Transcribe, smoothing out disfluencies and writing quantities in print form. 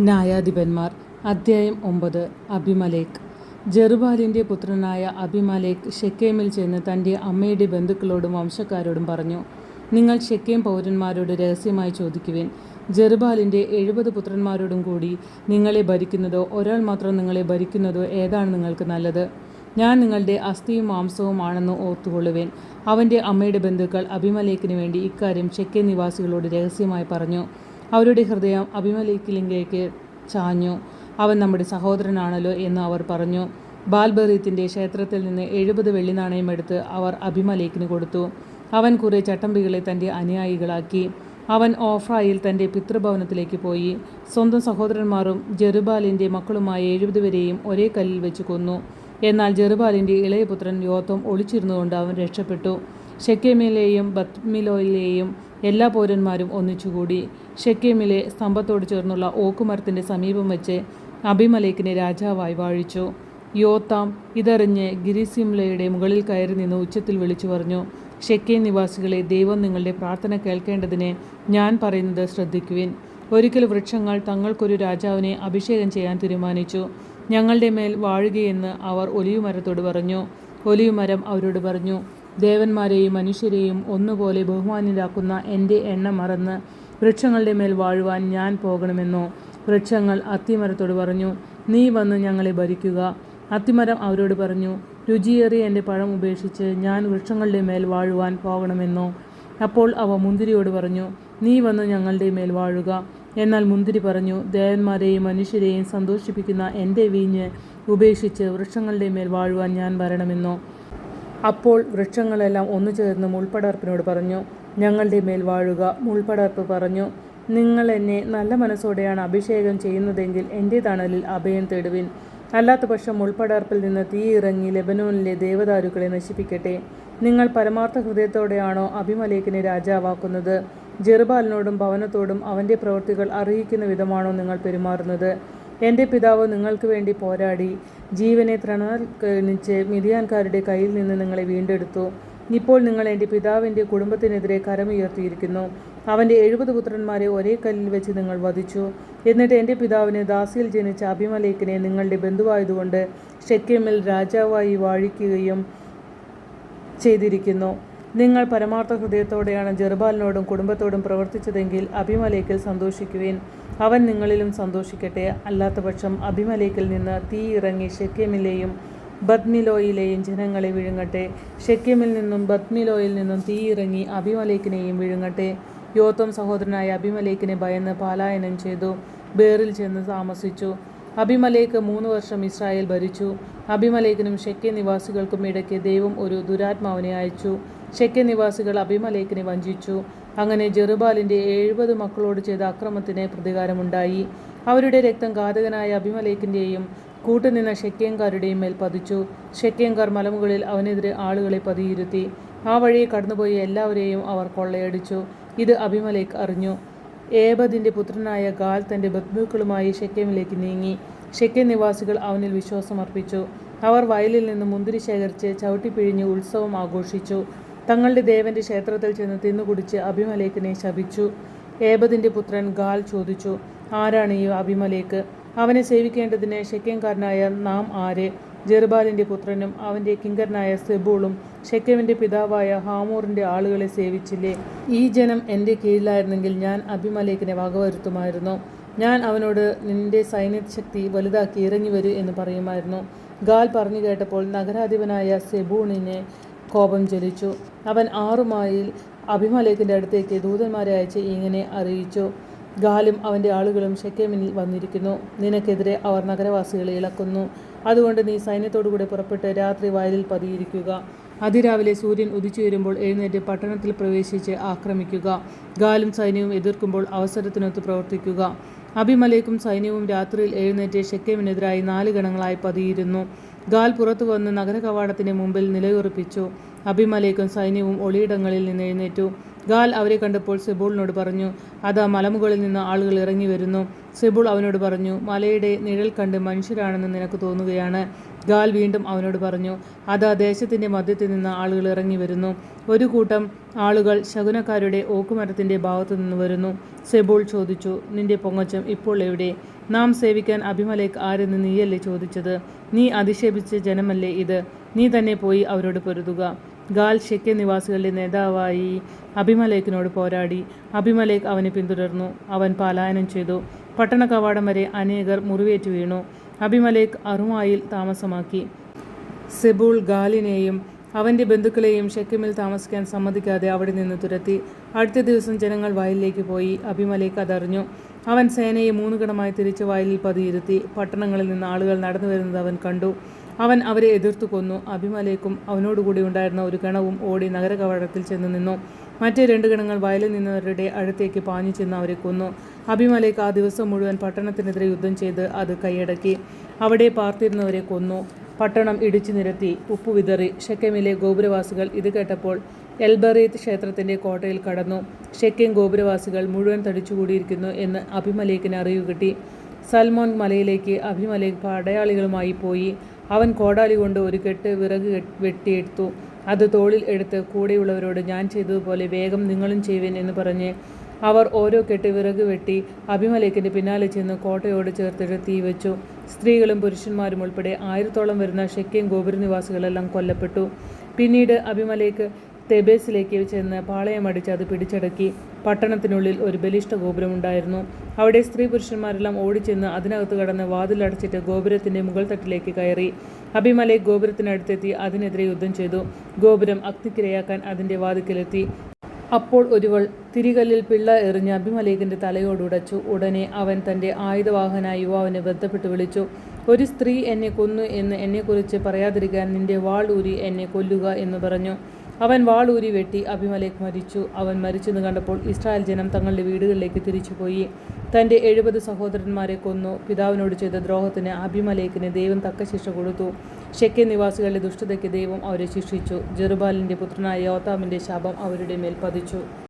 ന്യായാധിപന്മാർ അദ്ധ്യായം 9. അബിമേലെക്ക്. ജെറുബ്ബാലിൻ്റെ പുത്രനായ അബിമേലെക്ക് ശെഖേമിൽ ചെന്ന് തൻ്റെ അമ്മയുടെ ബന്ധുക്കളോടും വംശക്കാരോടും പറഞ്ഞു, നിങ്ങൾ ശെഖേം പൗരന്മാരോട് രഹസ്യമായി ചോദിക്കുവിൻ. ജെറുബ്ബാലിൻ്റെ 70 പുത്രന്മാരോടും കൂടി നിങ്ങളെ ഭരിക്കുന്നതോ ഒരാൾ മാത്രം നിങ്ങളെ ഭരിക്കുന്നതോ ഏതാണ് നിങ്ങൾക്ക് നല്ലത്? ഞാൻ നിങ്ങളുടെ അസ്ഥിയും മാംസവും ആണെന്ന് ഓർത്തുകൊള്ളുവിൻ. അവൻ്റെ അമ്മയുടെ ബന്ധുക്കൾ അബിമേലെക്കിന് വേണ്ടി ഇക്കാര്യം ശെഖേം നിവാസികളോട് രഹസ്യമായി പറഞ്ഞു. അവരുടെ ഹൃദയം അബിമേലെക്കിലേക്ക് ചാഞ്ഞു. അവൻ നമ്മുടെ സഹോദരനാണല്ലോ എന്ന് അവർ പറഞ്ഞു. ബാൽബെറീത്തിൻ്റെ ക്ഷേത്രത്തിൽ നിന്ന് 70 വെള്ളിനാണയം എടുത്ത് അവർ അബിമേലെക്കിന് കൊടുത്തു. അവൻ കുറേ ചട്ടമ്പികളെ തൻ്റെ അനുയായികളാക്കി. അവൻ ഓഫ്രയിൽ തൻ്റെ പിതൃഭവനത്തിലേക്ക് പോയി. സ്വന്തം സഹോദരന്മാരും ജെറുബ്ബാലിൻ്റെ മക്കളുമായ 70 പേരെയും ഒരേ കല്ലിൽ വെച്ച് കൊന്നു. എന്നാൽ ജെറുബ്ബാലിൻ്റെ ഇളയ പുത്രൻ യോഥാം ഒളിച്ചിരുന്നുകൊണ്ട് അവൻ രക്ഷപ്പെട്ടു. ശെഖേമിലെയും ബത്മിലോയിലെയും എല്ലാ പൗരന്മാരും ഒന്നിച്ചുകൂടി ശെഖേമിലെ സ്തംഭത്തോട് ചേർന്നുള്ള ഓക്കുമരത്തിൻ്റെ സമീപം വെച്ച് അബിമേലെക്കിനെ രാജാവായി വാഴിച്ചു. യോഥാം ഇതറിഞ്ഞ് ഗിരിസിംലയുടെ മുകളിൽ കയറി നിന്ന് ഉച്ചത്തിൽ വിളിച്ചു പറഞ്ഞു, ശെഖേം നിവാസികളെ, ദൈവം നിങ്ങളുടെ പ്രാർത്ഥന കേൾക്കേണ്ടതിന് ഞാൻ പറയുന്നത് ശ്രദ്ധിക്കുവിൻ. ഒരിക്കൽ വൃക്ഷങ്ങൾ തങ്ങൾക്കൊരു രാജാവിനെ അഭിഷേകം ചെയ്യാൻ തീരുമാനിച്ചു. ഞങ്ങളുടെ മേൽ വാഴുകയെന്ന് അവർ ഒലിവുമരത്തോട് പറഞ്ഞു. ഒലിവുമരം അവരോട് പറഞ്ഞു, ദേവന്മാരെയും മനുഷ്യരെയും ഒന്നുപോലെ ബഹുമാന്യരാക്കുന്ന എൻ്റെ എണ്ണ മറന്ന് വൃക്ഷങ്ങളുടെ മേൽ വാഴുവാൻ ഞാൻ പോകണമെന്നോ? വൃക്ഷങ്ങൾ അത്തിമരത്തോട് പറഞ്ഞു, നീ വന്ന് ഞങ്ങളെ ഭരിക്കുക. അത്തിമരം അവരോട് പറഞ്ഞു, രുചിയേറിയ എൻ്റെ പഴം ഉപേക്ഷിച്ച് ഞാൻ വൃക്ഷങ്ങളുടെ മേൽ വാഴുവാൻ പോകണമെന്നോ? അപ്പോൾ അവ മുന്തിരിയോട് പറഞ്ഞു, നീ വന്ന് ഞങ്ങളുടെ മേൽ വാഴുക. എന്നാൽ മുന്തിരി പറഞ്ഞു, ദേവന്മാരെയും മനുഷ്യരെയും സന്തോഷിപ്പിക്കുന്ന എൻ്റെ വീഞ്ഞ് ഉപേക്ഷിച്ച് വൃക്ഷങ്ങളുടെ മേൽ വാഴുവാൻ ഞാൻ വരണമെന്നോ? അപ്പോൾ വൃക്ഷങ്ങളെല്ലാം ഒന്നു ചേർന്ന് മുൾപടർപ്പിനോട് പറഞ്ഞു, ഞങ്ങളുടെ മേൽ വാഴുക. മുൾപടർപ്പ് പറഞ്ഞു, നിങ്ങൾ എന്നെ നല്ല മനസ്സോടെയാണ് അഭിഷേകം ചെയ്യുന്നതെങ്കിൽ എൻ്റെ തണലിൽ അഭയം തേടുവിൻ. അല്ലാത്ത പക്ഷം മുൾപടർപ്പിൽ നിന്ന് തീ ഇറങ്ങി ലെബനോനിലെ ദേവദാരുക്കളെ നശിപ്പിക്കട്ടെ. നിങ്ങൾ പരമാർത്ഥ ഹൃദയത്തോടെയാണോ അബിമേലെക്കിനെ രാജാവാക്കുന്നത്? ജെറുബ്ബാലിനോടും ഭവനത്തോടും അവൻ്റെ പ്രവൃത്തികൾ അറിയിക്കുന്ന വിധമാണോ നിങ്ങൾ പെരുമാറുന്നത്? എൻ്റെ പിതാവ് നിങ്ങൾക്ക് വേണ്ടി പോരാടി ജീവനെ തൃണാൽ കണിച്ച് മിദ്യാൻകാരുടെ കയ്യിൽ നിന്ന് നിങ്ങളെ വീണ്ടെടുത്തു. ഇപ്പോൾ നിങ്ങൾ എൻ്റെ പിതാവിൻ്റെ കുടുംബത്തിനെതിരെ കരമുയർത്തിയിരിക്കുന്നു. അവൻ്റെ 70 പുത്രന്മാരെ ഒരേ കല്ലിൽ വെച്ച് നിങ്ങൾ വധിച്ചു. എന്നിട്ട് എൻ്റെ പിതാവിന് ദാസിയിൽ ജനിച്ച അബിമേലെക്കിനെ നിങ്ങളുടെ ബന്ധുവായതുകൊണ്ട് ശെഖേമിൽ രാജാവായി വാഴിക്കുകയും ചെയ്തിരിക്കുന്നു. നിങ്ങൾ പരമാർത്ഥ ഹൃദയത്തോടെയാണ് ജെറുബ്ബാലിനോടും കുടുംബത്തോടും പ്രവർത്തിച്ചതെങ്കിൽ അബിമേലെക്കിൽ സന്തോഷിക്കുവിൻ. അവൻ നിങ്ങളിലും സന്തോഷിക്കട്ടെ. അല്ലാത്തപക്ഷം അബിമേലെക്കിൽ നിന്ന് തീ ഇറങ്ങി ശെഖേമിലെയും ബത്മിലോയിലെയും ജനങ്ങളെ വിഴുങ്ങട്ടെ. ശെഖേമിൽ നിന്നും ബത്മിലോയിൽ നിന്നും തീ ഇറങ്ങി അബിമേലെക്കിനെയും വിഴുങ്ങട്ടെ. യോഥാം സഹോദരനായ അബിമേലെക്കിനെ ഭയന്ന് പലായനം ചെയ്തു ബേറിൽ ചെന്ന് താമസിച്ചു. അബിമേലെക്ക് 3 വർഷം ഇസ്രായേൽ ഭരിച്ചു. അബിമേലെക്കിനും ശെഖേം നിവാസികൾക്കും ഇടയ്ക്ക് ദൈവം ഒരു ദുരാത്മാവിനെ അയച്ചു. ശെഖേം നിവാസികൾ അബിമേലെക്കിനെ വഞ്ചിച്ചു. അങ്ങനെ ജെറുബ്ബാലിൻ്റെ 70 മക്കളോട് ചെയ്ത അക്രമത്തിന് പ്രതികാരമുണ്ടായി. അവരുടെ രക്തം ഘാതകനായ അബിമേലെക്കിൻ്റെയും കൂട്ടുനിന്ന ശെഖേംകാരുടെയും മേൽ പതിച്ചു. ശെഖേംകാർ മലമുകളിൽ അവനെതിരെ ആളുകളെ പതിയിരുത്തി. ആ വഴി കടന്നുപോയി എല്ലാവരെയും അവർ കൊള്ളയടിച്ചു. ഇത് അബിമേലെക്ക് അറിഞ്ഞു. ഏബദിൻ്റെ പുത്രനായ ഗാൽ തൻ്റെ ബന്ധുക്കളുമായി ശെഖേമിലേക്ക് നീങ്ങി. ശെഖേം നിവാസികൾ അവനിൽ വിശ്വാസമർപ്പിച്ചു. അവർ വയലിൽ നിന്ന് മുന്തിരി ശേഖരിച്ച് ചവിട്ടിപ്പിഴിഞ്ഞ് ഉത്സവം ആഘോഷിച്ചു. തങ്ങളുടെ ദേവൻ്റെ ക്ഷേത്രത്തിൽ ചെന്ന് തിന്നുകുടിച്ച് അബിമേലെക്കിനെ ശപിച്ചു. ഏബദിൻ്റെ പുത്രൻ ഗാൽ ചോദിച്ചു, ആരാണ് ഈ അബിമേലെക്ക്? അവനെ സേവിക്കേണ്ടതിന് ശെഖേംകാരനായ നാം ആര്? ജെറുബ്ബാലിൻ്റെ പുത്രനും അവൻ്റെ കിങ്കരനായ സെബൂളും ശെഖേമിൻ്റെ പിതാവായ ഹാമോറിൻ്റെ ആളുകളെ സേവിച്ചില്ലേ? ഈ ജനം എൻ്റെ കീഴിലായിരുന്നെങ്കിൽ ഞാൻ അബിമേലെക്കിനെ വകവരുത്തുമായിരുന്നു. ഞാൻ അവനോട്, നിന്റെ സൈന്യശക്തി വലുതാക്കി ഇറങ്ങി വരൂ എന്ന് പറയുമായിരുന്നു. ഗാൽ പറഞ്ഞു കേട്ടപ്പോൾ നഗരാധിപനായ സെബൂണിന് കോപം ജ്വലിച്ചു. അവൻ 6 മൈൽ അബിമേലെക്കിൻ്റെ അടുത്തേക്ക് ദൂതന്മാരെ അയച്ച് ഇങ്ങനെ അറിയിച്ചു, ഗാലും അവൻ്റെ ആളുകളും ശെഖേമിൽ വന്നിരിക്കുന്നു. നിനക്കെതിരെ അവർ നഗരവാസികളെ ഇളക്കുന്നു. അതുകൊണ്ട് നീ സൈന്യത്തോടുകൂടെ പുറപ്പെട്ട് രാത്രി വയലിൽ പതിയിരിക്കുക. അതിരാവിലെ സൂര്യൻ ഉദിച്ചുയരുമ്പോൾ എഴുന്നേറ്റ് പട്ടണത്തിൽ പ്രവേശിച്ച് ആക്രമിക്കുക. ഗാലും സൈന്യവും എതിർക്കുമ്പോൾ അവസരത്തിനൊത്ത് പ്രവർത്തിക്കുക. അബിമേലെക്കും സൈന്യവും രാത്രിയിൽ എഴുന്നേറ്റ് ശെഖേമിനെതിരായി 4 ഗണങ്ങളായി പതിയിരുന്നു. ഗാൽ പുറത്തു വന്ന് നഗരകവാടത്തിന് മുമ്പിൽ നിലയുറപ്പിച്ചു. അബിമേലെക്കും സൈന്യവും ഒളിയിടങ്ങളിൽ നിന്ന് എഴുന്നേറ്റു. ഗാൽ അവരെ കണ്ടപ്പോൾ സെബൂളിനോട് പറഞ്ഞു, അതാ മലമുകളിൽ നിന്ന് ആളുകൾ ഇറങ്ങി വരുന്നു. സെബൂൾ അവനോട് പറഞ്ഞു, മലയുടെ നിഴൽ കണ്ട് മനുഷ്യരാണെന്ന് നിനക്ക് തോന്നുകയാണ്. ഗാൽ വീണ്ടും അവനോട് പറഞ്ഞു, അതാ ദേശത്തിൻ്റെ മധ്യത്തിൽ നിന്ന് ആളുകൾ ഇറങ്ങി വരുന്നു. ഒരു കൂട്ടം ആളുകൾ ശകുനക്കാരുടെ ഓക്കുമരത്തിൻ്റെ ഭാഗത്തു നിന്ന് വരുന്നു. സെബൂൾ ചോദിച്ചു, നിന്റെ പൊങ്ങച്ചം ഇപ്പോൾ എവിടെ? നാം സേവിക്കാൻ അബിമലേക്ക് ആരെന്ന് നീയല്ലേ ചോദിച്ചത്? നീ അധിക്ഷേപിച്ച ജനമല്ലേ ഇത്? നീ തന്നെ പോയി അവരോട് പൊരുതുക. ഗാൽ ശെക്കെം നിവാസികളുടെ നേതാവായി അബിമലേക്കിനോട് പോരാടി. അബിമലേക്ക് അവനെ പിന്തുടർന്നു. അവൻ പലായനം ചെയ്തു. പട്ടണ കവാടം വരെ അനേകർ മുറിവേറ്റു വീണു. അബിമലേക്ക് അറുമായിൽ താമസമാക്കി. സെബൂൾ ഗാലിനെയും അവൻ്റെ ബന്ധുക്കളെയും ശെക്കെമിൽ താമസിക്കാൻ സമ്മതിക്കാതെ അവിടെ നിന്ന് തുരത്തി. അടുത്ത ദിവസം ജനങ്ങൾ വയലിലേക്ക് പോയി. അബിമലേക്ക് അതറിഞ്ഞു. അവൻ സേനയെ 3 ഗണമായി തിരിച്ച് വയലിൽ പതിയിരുത്തി. പട്ടണങ്ങളിൽ നിന്ന് ആളുകൾ നടന്നു വരുന്നത് അവൻ കണ്ടു. അവൻ അവരെ എതിർത്തു കൊന്നു. അബിമലേക്കും അവനോടുകൂടി ഉണ്ടായിരുന്ന ഒരു ഗണവും ഓടി നഗര കവാടത്തിൽ ചെന്ന് നിന്നു. മറ്റേ 2 ഗണങ്ങൾ വയലിൽ നിന്നവരുടെ അടുത്തേക്ക് പാഞ്ഞു ചെന്ന് അവരെ കൊന്നു. അബിമലേക്ക് ആ ദിവസം മുഴുവൻ പട്ടണത്തിനെതിരെ യുദ്ധം ചെയ്ത് അത് കൈയടക്കി. അവിടെ പാർത്തിരുന്നവരെ കൊന്നു. പട്ടണം ഇടിച്ചു നിരത്തി, ഉപ്പു വിതറി. ശെക്കെമിലെ ഗോപുരവാസികൾ ഇത് കേട്ടപ്പോൾ എൽബറീത്ത് ക്ഷേത്രത്തിൻ്റെ കോട്ടയിൽ കടന്നു. ശെക്കെം ഗോപുരവാസികൾ മുഴുവൻ തടിച്ചുകൂടിയിരിക്കുന്നു എന്ന് അബിമലേക്കിന് അറിവ് കിട്ടി. സൽമോൻ മലയിലേക്ക് അബിമലേക്ക് പടയാളികളുമായി പോയി. അവൻ കോടാലി കൊണ്ട് ഒരു കെട്ട് വിറക് വെട്ടിയെടുത്തു. അത് തോളിൽ എടുത്ത് കൂടെയുള്ളവരോട്, ഞാൻ ചെയ്തതുപോലെ വേഗം നിങ്ങളും ചെയ്യുവിൻ എന്ന് പറഞ്ഞ് അവർ ഓരോ കെട്ട് വിറക് വെട്ടി അബിമലേക്കിൻ്റെ പിന്നാലെ ചെന്ന് കോട്ടയോട് ചേർത്തിട്ട് തീ വെച്ചു. സ്ത്രീകളും പുരുഷന്മാരും ഉൾപ്പെടെ 1000-ഓളം വരുന്ന ശെക്കെം ഗോപുരനിവാസികളെല്ലാം കൊല്ലപ്പെട്ടു. പിന്നീട് അബിമലേക്ക് തെബേസിലേക്ക് ചെന്ന് പാളയമടിച്ച് അത് പിടിച്ചടക്കി. പട്ടണത്തിനുള്ളിൽ ഒരു ബലിഷ്ഠ ഗോപുരമുണ്ടായിരുന്നു. അവിടെ സ്ത്രീ പുരുഷന്മാരെല്ലാം ഓടിച്ചെന്ന് അതിനകത്ത് കടന്ന് വാതിലടച്ചിട്ട് ഗോപുരത്തിൻ്റെ മുകൾ തട്ടിലേക്ക് കയറി. അബിമലേക്ക് ഗോപുരത്തിനടുത്തെത്തി അതിനെതിരെ യുദ്ധം ചെയ്തു. ഗോപുരം അഗ്നിക്കിരയാക്കാൻ അതിൻ്റെ വാതിക്കലെത്തി. അപ്പോൾ ഒരുവൾ തിരികല്ലിൽ പിള്ള എറിഞ്ഞ് അബിമലേക്കിൻ്റെ തലയോടുടച്ചു. ഉടനെ അവൻ തൻ്റെ ആയുധവാഹനായ യുവാവിനെ ബന്ധപ്പെട്ട് വിളിച്ചു. ഒരു സ്ത്രീ എന്നെ കൊന്നു എന്ന് എന്നെക്കുറിച്ച് പറയാതിരിക്കാൻ നിന്റെ വാൾ ഊരി എന്നെ കൊല്ലുക എന്ന് പറഞ്ഞു. അവൻ വാൾ ഊരി വെട്ടി. അബിമലേക്ക് മരിച്ചു. അവൻ മരിച്ചെന്ന് കണ്ടപ്പോൾ ഇസ്രായേൽ ജനം തങ്ങളുടെ വീടുകളിലേക്ക് തിരിച്ചുപോയി. തൻ്റെ 70 സഹോദരന്മാരെ കൊന്നു. പിതാവിനോട് ചെയ്ത ദ്രോഹത്തിന് അബിമലേക്കിന് ദൈവം തക്ക ശിക്ഷ കൊടുത്തു. ശെക്കെം നിവാസികളുടെ ദുഷ്ടതയ്ക്ക് ദൈവം അവരെ ശിക്ഷിച്ചു. ജെറുബ്ബാലിൻ്റെ പുത്രനായ യോഥാമിൻ്റെ ശാപം അവരുടെ മേൽ പതിച്ചു.